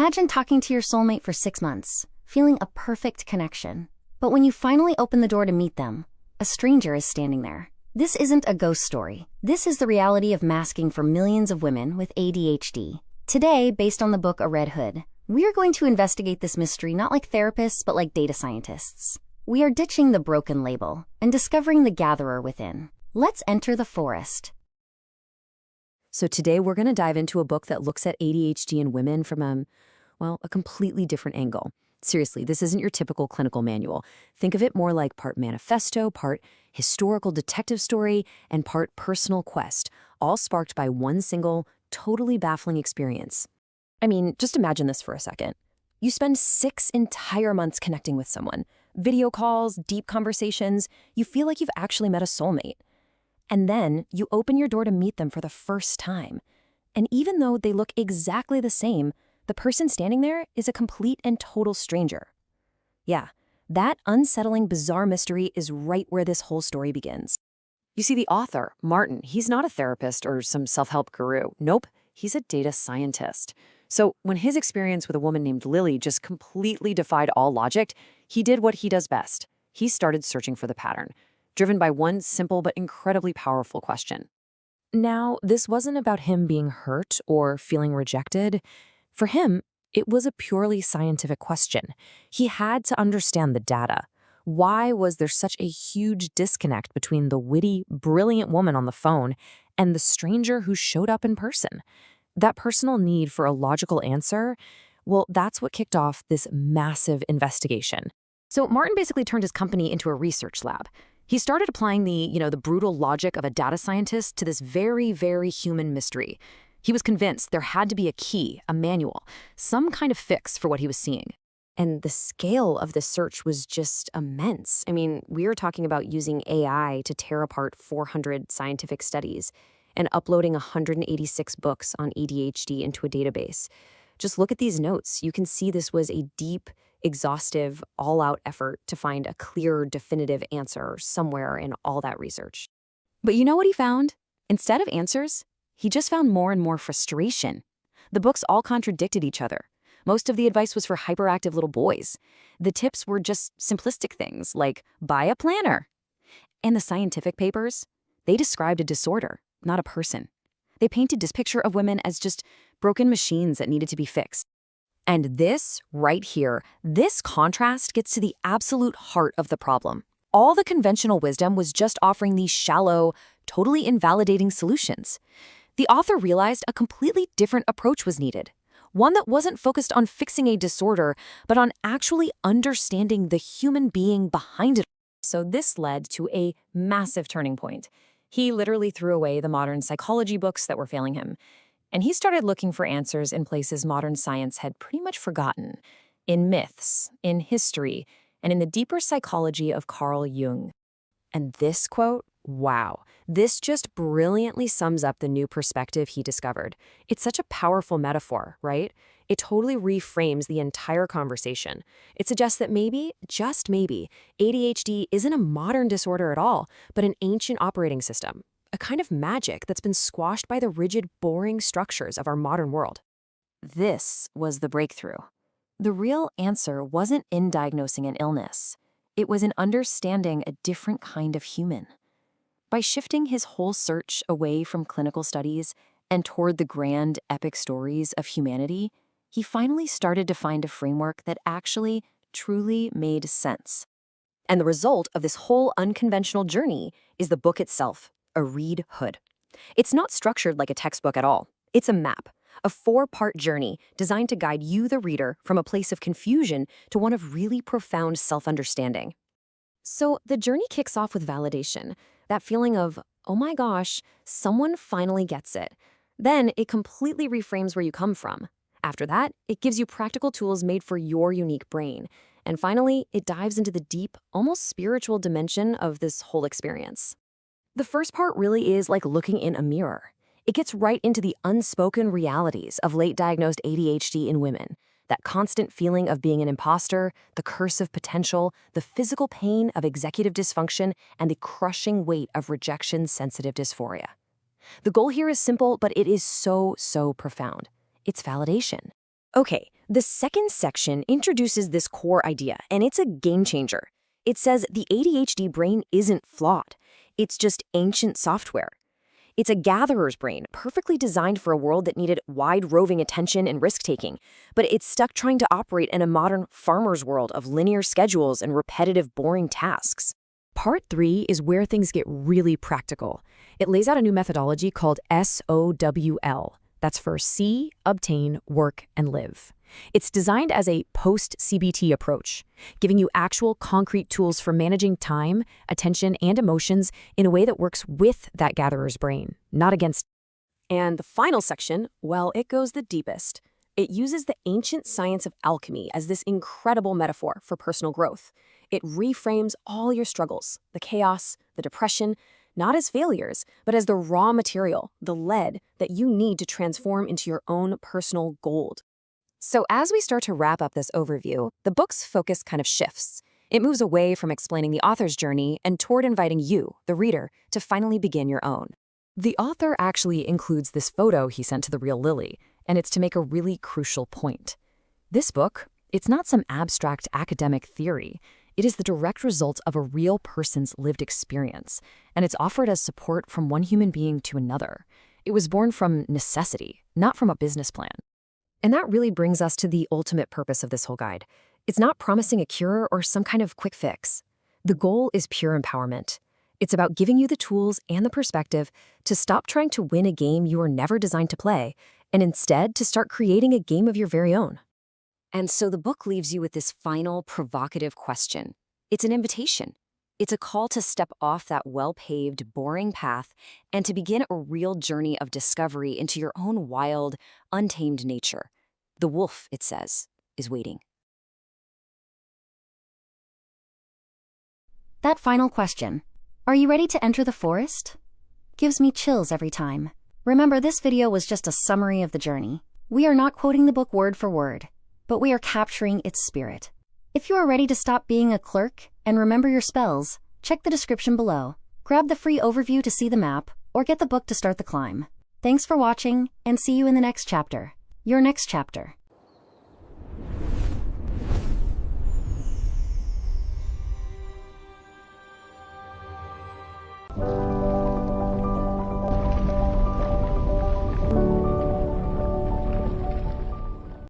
Imagine talking to your soulmate for 6 months, feeling a perfect connection. But when you finally open the door to meet them, a stranger is standing there. This isn't a ghost story. This is the reality of masking for millions of women with ADHD. Today, based on the book ReD, HooD, we are going to investigate this mystery not like therapists, but like data scientists. We are ditching the broken label and discovering the gatherer within. Let's enter the forest. So today we're going to dive into a book that looks at ADHD in women from a completely different angle. Seriously, this isn't your typical clinical manual. Think of it more like part manifesto, part historical detective story, and part personal quest, all sparked by one single, totally baffling experience. I mean, just imagine this for a second. You spend 6 entire months connecting with someone. Video calls, deep conversations. You feel like you've actually met a soulmate. And then you open your door to meet them for the first time. And even though they look exactly the same, the person standing there is a complete and total stranger. Yeah, that unsettling, bizarre mystery is right where this whole story begins. You see, the author, Martin, he's not a therapist or some self-help guru. Nope, he's a data scientist. So when his experience with a woman named Lilli just completely defied all logic, he did what he does best. He started searching for the pattern, driven by one simple but incredibly powerful question. Now, this wasn't about him being hurt or feeling rejected. For him, it was a purely scientific question. He had to understand the data. Why was there such a huge disconnect between the witty, brilliant woman on the phone and the stranger who showed up in person? That personal need for a logical answer, well, that's what kicked off this massive investigation. So Martin basically turned his company into a research lab. He started applying the brutal logic of a data scientist to this very, very human mystery. He was convinced there had to be a key, a manual, some kind of fix for what he was seeing. And the scale of the search was just immense. I mean, we were talking about using AI to tear apart 400 scientific studies and uploading 186 books on ADHD into a database. Just look at these notes. You can see this was a deep, exhaustive, all-out effort to find a clear, definitive answer somewhere in all that research. But you know what he found? Instead of answers, he just found more and more frustration. The books all contradicted each other. Most of the advice was for hyperactive little boys. The tips were just simplistic things like buy a planner. And the scientific papers, they described a disorder, not a person. They painted this picture of women as just broken machines that needed to be fixed. And this, right here, this contrast gets to the absolute heart of the problem. All the conventional wisdom was just offering these shallow, totally invalidating solutions. The author realized a completely different approach was needed. One that wasn't focused on fixing a disorder, but on actually understanding the human being behind it. So this led to a massive turning point. He literally threw away the modern psychology books that were failing him. And he started looking for answers in places modern science had pretty much forgotten. In myths, in history, and in the deeper psychology of Carl Jung. And this quote, wow, this just brilliantly sums up the new perspective he discovered. It's such a powerful metaphor, right? It totally reframes the entire conversation. It suggests that maybe, just maybe, ADHD isn't a modern disorder at all, but an ancient operating system, a kind of magic that's been squashed by the rigid, boring structures of our modern world. This was the breakthrough. The real answer wasn't in diagnosing an illness. It was in understanding a different kind of human. By shifting his whole search away from clinical studies and toward the grand, epic stories of humanity, he finally started to find a framework that actually, truly made sense. And the result of this whole unconventional journey is the book itself, a ReD, HooD. It's not structured like a textbook at all. It's a map, a 4-part journey designed to guide you, the reader, from a place of confusion to one of really profound self-understanding. So the journey kicks off with validation, that feeling of, oh my gosh, someone finally gets it. Then it completely reframes where you come from. After that, it gives you practical tools made for your unique brain. And finally, it dives into the deep, almost spiritual dimension of this whole experience. The first part really is like looking in a mirror. It gets right into the unspoken realities of late-diagnosed ADHD in women. That constant feeling of being an imposter, the curse of potential, the physical pain of executive dysfunction, and the crushing weight of rejection-sensitive dysphoria. The goal here is simple, but it is so profound. It's validation. Okay, The second section introduces this core idea, and it's a game changer. It says the ADHD brain isn't flawed. It's just ancient software. It's a gatherer's brain, perfectly designed for a world that needed wide-roving attention and risk-taking, but it's stuck trying to operate in a modern farmer's world of linear schedules and repetitive, boring tasks. Part 3 is where things get really practical. It lays out a new methodology called S.O.W.L. That's for see, obtain, work, and live. It's designed as a post-CBT approach, giving you actual concrete tools for managing time, attention, and emotions in a way that works with that gatherer's brain, not against. And the final section, well, it goes the deepest. It uses the ancient science of alchemy as this incredible metaphor for personal growth. It reframes all your struggles, the chaos, the depression, not as failures, but as the raw material, the lead that you need to transform into your own personal gold. So as we start to wrap up this overview, the book's focus kind of shifts. It moves away from explaining the author's journey and toward inviting you, the reader, to finally begin your own. The author actually includes this photo he sent to the real Lilli, and it's to make a really crucial point. This book, it's not some abstract academic theory. It is the direct result of a real person's lived experience, and it's offered as support from one human being to another. It was born from necessity, not from a business plan. And that really brings us to the ultimate purpose of this whole guide. It's not promising a cure or some kind of quick fix. The goal is pure empowerment. It's about giving you the tools and the perspective to stop trying to win a game you were never designed to play, and instead to start creating a game of your very own. And so the book leaves you with this final provocative question. It's an invitation. It's a call to step off that well-paved, boring path and to begin a real journey of discovery into your own wild, untamed nature. The wolf, it says, is waiting. That final question, are you ready to enter the forest? Gives me chills every time. Remember, this video was just a summary of the journey. We are not quoting the book word for word, but we are capturing its spirit. If you are ready to stop being a clerk and remember your spells, check the description below. Grab the free overview to see the map, or get the book to start the climb. Thanks for watching, and see you in the next chapter. Your next chapter.